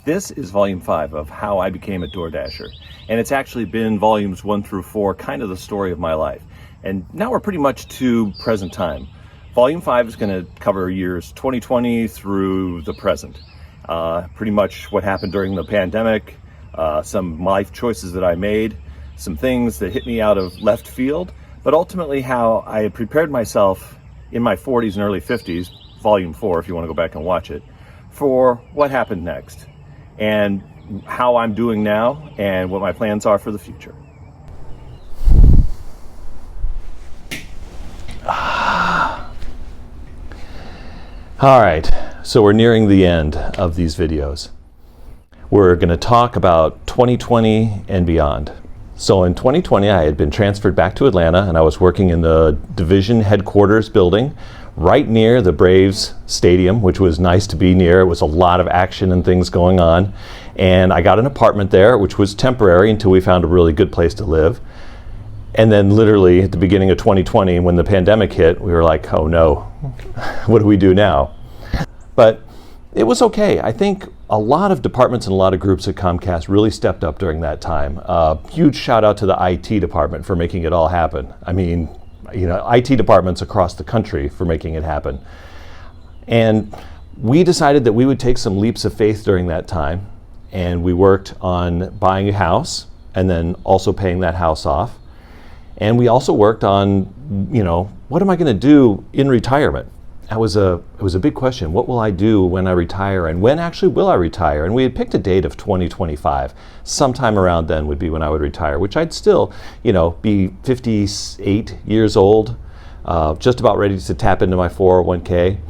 This is volume 5 of How I Became a DoorDasher, and it's actually been volumes 1 through 4, kind of the story of my life. And now we're pretty much to present time. Volume 5 is going to cover years 2020 through the present. Pretty much what happened during the pandemic, some life choices that I made, some things that hit me out of left field, but ultimately how I had prepared myself in my 40s and early 50s, volume 4 if you want to go back and watch it, for what happened next, and how I'm doing now, and what my plans are for the future. All right, so we're nearing the end of these videos. We're going to talk about 2020 and beyond. So in 2020, I had been transferred back to Atlanta, and I was working in the division headquarters building right near the Braves stadium, which was nice to be near. It was a lot of action and things going on. And I got an apartment there, which was temporary until we found a really good place to live. And then literally at the beginning of 2020, when the pandemic hit, we were like, oh no, what do we do now? But it was okay. I think a lot of departments and a lot of groups at COMCAST really stepped up during that time. Huge shout out to the IT department for making it all happen. I mean, IT departments across the country for making it happen. And we decided that we would take some leaps of faith during that time, and we worked on buying a house and then also paying that house off. And we also worked on, what am I going to do in retirement? It was a big question. What will I do when I retire, and when actually will I retire? And we had picked a date of 2025. Sometime around then would be when I would retire, which I'd still, be 58 years old, just about ready to tap into my 401k.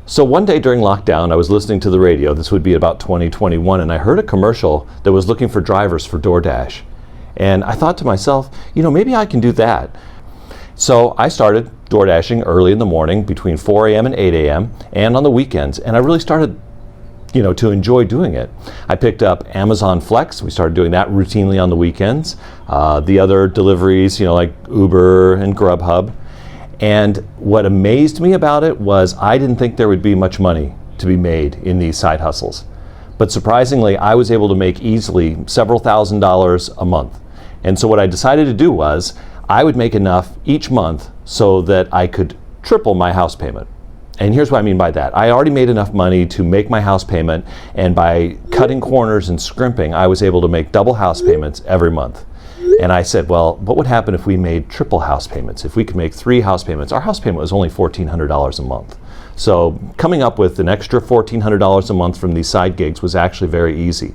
So one day during lockdown, I was listening to the radio. This would be about 2021, and I heard a commercial that was looking for drivers for DoorDash. And I thought to myself, maybe I can do that. So I started DoorDashing early in the morning between 4 a.m. and 8 a.m. and on the weekends. And I really started, to enjoy doing it. I picked up Amazon Flex. We started doing that routinely on the weekends. The other deliveries, like Uber and Grubhub. And what amazed me about it was I didn't think there would be much money to be made in these side hustles. But surprisingly, I was able to make easily several $1,000s a month. And so what I decided to do was I would make enough each month so that I could triple my house payment. And here's what I mean by that. I already made enough money to make my house payment, and by cutting corners and scrimping, I was able to make double house payments every month. And I said, well, what would happen if we made triple house payments? If we could make 3 house payments? Our house payment was only $1,400 a month. So coming up with an extra $1,400 a month from these side gigs was actually very easy.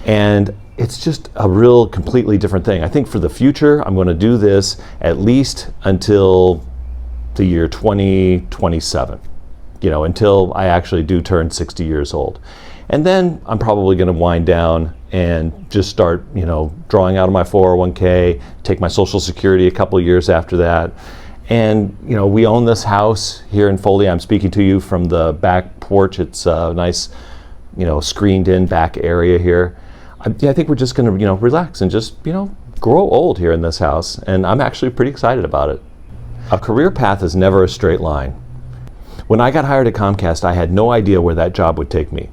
And it's just a real completely different thing. I think for the future, I'm going to do this at least until the year 2027, until I actually do turn 60 years old. And then I'm probably going to wind down and just start, drawing out of my 401k, take my Social Security a couple of years after that. And, we own this house here in Foley. I'm speaking to you from the back porch. It's a nice, screened in back area here. I think we're just going to, relax and just, grow old here in this house. And I'm actually pretty excited about it. A career path is never a straight line. When I got hired at COMCAST, I had no idea where that job would take me,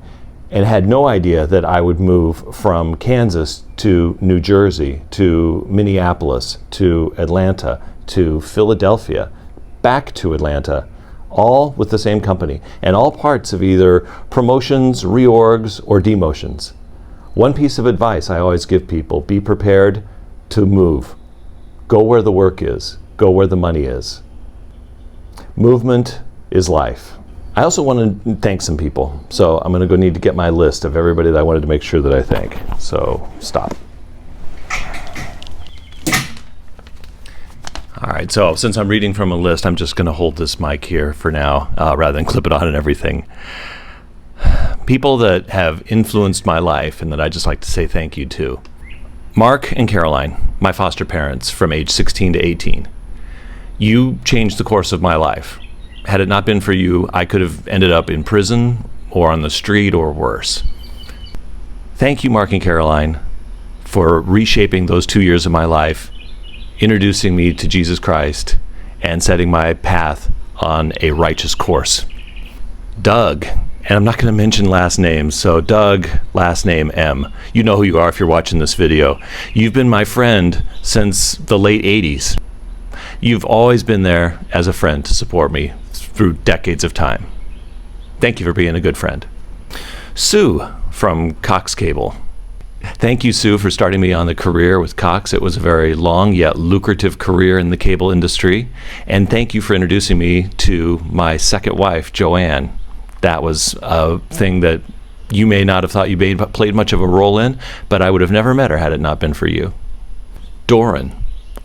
and had no idea that I would move from Kansas to New Jersey to Minneapolis to Atlanta to Philadelphia, back to Atlanta, all with the same company, and all parts of either promotions, reorgs, or demotions. One piece of advice I always give people: be prepared to move. Go where the work is. Go where the money is. Movement is life. I also want to thank some people. So I'm going to need to get my list of everybody that I wanted to make sure that I thank. So stop. All right, so since I'm reading from a list, I'm just going to hold this mic here for now, rather than clip it on and everything. People that have influenced my life and that I just like to say thank you to. Mark and Caroline, my foster parents from age 16 to 18. You changed the course of my life. Had it not been for you, I could have ended up in prison or on the street or worse. Thank you, Mark and Caroline, for reshaping those 2 years of my life, introducing me to Jesus Christ, and setting my path on a righteous course. Doug And I'm not going to mention last names, so Doug, last name M. You know who you are if you're watching this video. You've been my friend since the late 80s. You've always been there as a friend to support me through decades of time. Thank you for being a good friend. Sue from Cox Cable. Thank you, Sue, for starting me on the career with Cox. It was a very long yet lucrative career in the cable industry. And thank you for introducing me to my second wife, Joanne. That was a thing that you may not have thought you played much of a role in, but I would have never met her had it not been for you. Doran,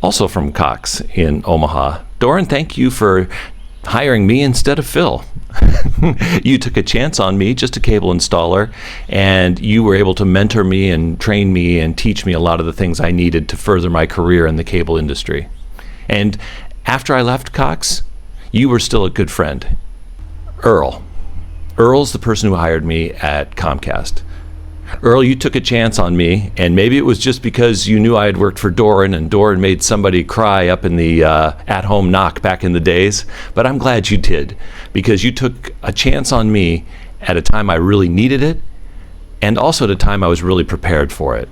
also from Cox in Omaha. Doran, thank you for hiring me instead of Phil. You took a chance on me, just a cable installer, and you were able to mentor me and train me and teach me a lot of the things I needed to further my career in the cable industry. And after I left Cox, you were still a good friend. Earle. Earle's the person who hired me at COMCAST. Earle, you took a chance on me, and maybe it was just because you knew I had worked for Doran, and Doran made somebody cry up in the at-home knock back in the days, but I'm glad you did, because you took a chance on me at a time I really needed it, and also at a time I was really prepared for it.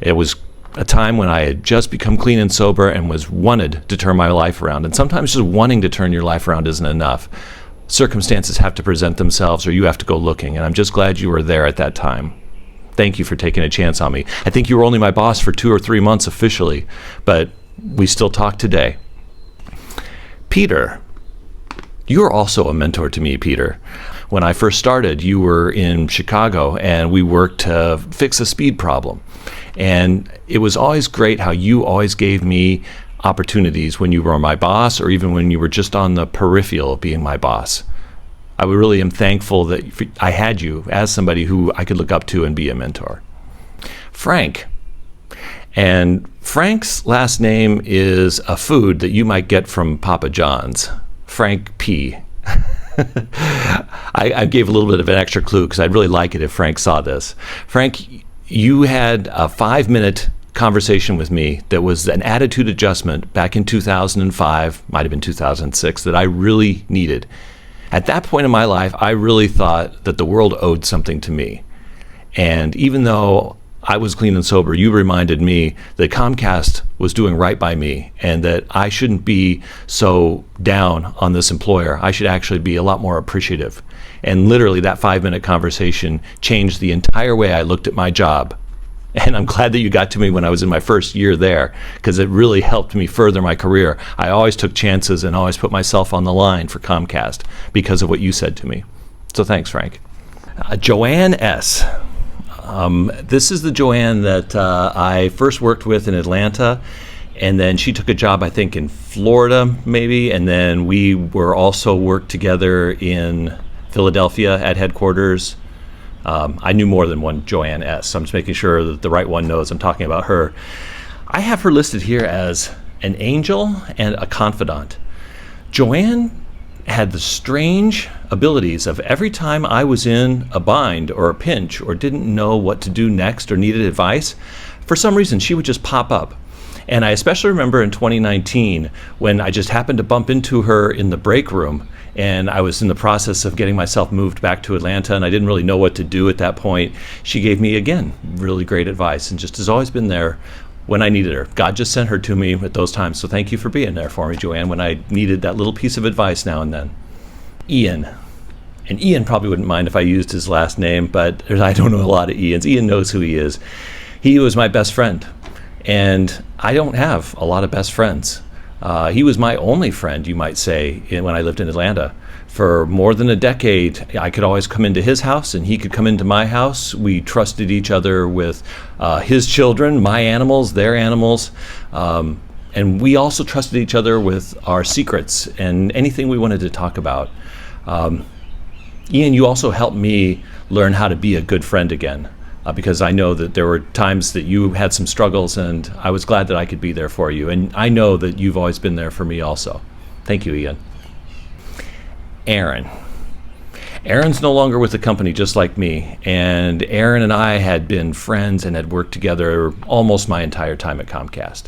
It was a time when I had just become clean and sober and wanted to turn my life around, and sometimes just wanting to turn your life around isn't enough. Circumstances have to present themselves, or you have to go looking, and I'm just glad you were there at that time. Thank you for taking a chance on me. I think you were only my boss for 2 or 3 months officially, but we still talk today. Peter, you're also a mentor to me, Peter. When I first started, you were in Chicago, and we worked to fix a speed problem. And it was always great how you always gave me opportunities when you were my boss, or even when you were just on the peripheral of being my boss. I really am thankful that I had you as somebody who I could look up to and be a mentor. Frank. And Frank's last name is a food that you might get from Papa John's. Frank P. I gave a little bit of an extra clue because I'd really like it if Frank saw this. Frank, you had a 5-minute conversation with me that was an attitude adjustment back in 2005, might have been 2006, that I really needed. At that point in my life, I really thought that the world owed something to me. And even though I was clean and sober, you reminded me that COMCAST was doing right by me and that I shouldn't be so down on this employer. I should actually be a lot more appreciative. And literally that 5-minute conversation changed the entire way I looked at my job. And I'm glad that you got to me when I was in my first year there, because it really helped me further my career. I always took chances and always put myself on the line for COMCAST because of what you said to me. So thanks, Frank. Joanne S. This is the Joanne that I first worked with in Atlanta, and then she took a job, I think, in Florida, maybe, and then we were also worked together in Philadelphia at headquarters. I knew more than one Joanne S. So I'm just making sure that the right one knows I'm talking about her. I have her listed here as an angel and a confidant. Joanne had the strange abilities of every time I was in a bind or a pinch or didn't know what to do next or needed advice, for some reason she would just pop up. And I especially remember in 2019 when I just happened to bump into her in the break room, and I was in the process of getting myself moved back to Atlanta, and I didn't really know what to do at that point. She gave me, again, really great advice and just has always been there when I needed her. God just sent her to me at those times, so thank you for being there for me, Joanne, when I needed that little piece of advice now and then. Ian. And Ian probably wouldn't mind if I used his last name, but I don't know a lot of Ians. Ian knows who he is. He was my best friend, and I don't have a lot of best friends. He was my only friend, you might say, when I lived in Atlanta. For more than a decade, I could always come into his house and he could come into my house. We trusted each other with his children, my animals, their animals. And we also trusted each other with our secrets and anything we wanted to talk about. Ian, you also helped me learn how to be a good friend again. Because I know that there were times that you had some struggles, and I was glad that I could be there for you. And I know that you've always been there for me also. Thank you, Ian. Aaron. Aaron's no longer with the company, just like me. And Aaron and I had been friends and had worked together almost my entire time at COMCAST.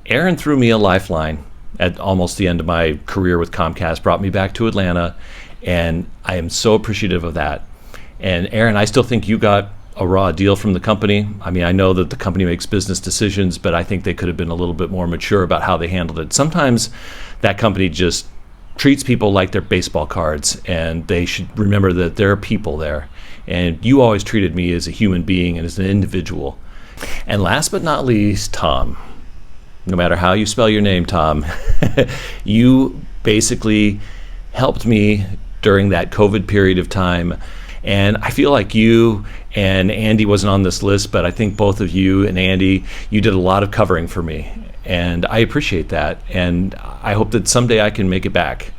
Aaron threw me a lifeline at almost the end of my career with COMCAST, brought me back to Atlanta, and I am so appreciative of that. And Aaron, I still think you got a raw deal from the company. I mean, I know that the company makes business decisions, but I think they could have been a little bit more mature about how they handled it. Sometimes that company just treats people like they're baseball cards, and they should remember that there are people there. And you always treated me as a human being and as an individual. And last but not least, Thom. No matter how you spell your name, Thom, you basically helped me during that COVID period of time. And I feel like you and Andy wasn't on this list, but I think both of you and Andy, you did a lot of covering for me. And I appreciate that. And I hope that someday I can make it back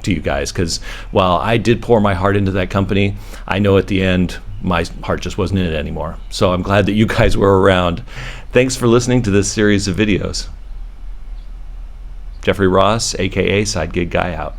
to you guys, because while I did pour my heart into that company, I know at the end my heart just wasn't in it anymore. So I'm glad that you guys were around. Thanks for listening to this series of videos. Jeffrey Ross, aka Side Gig Guy, out.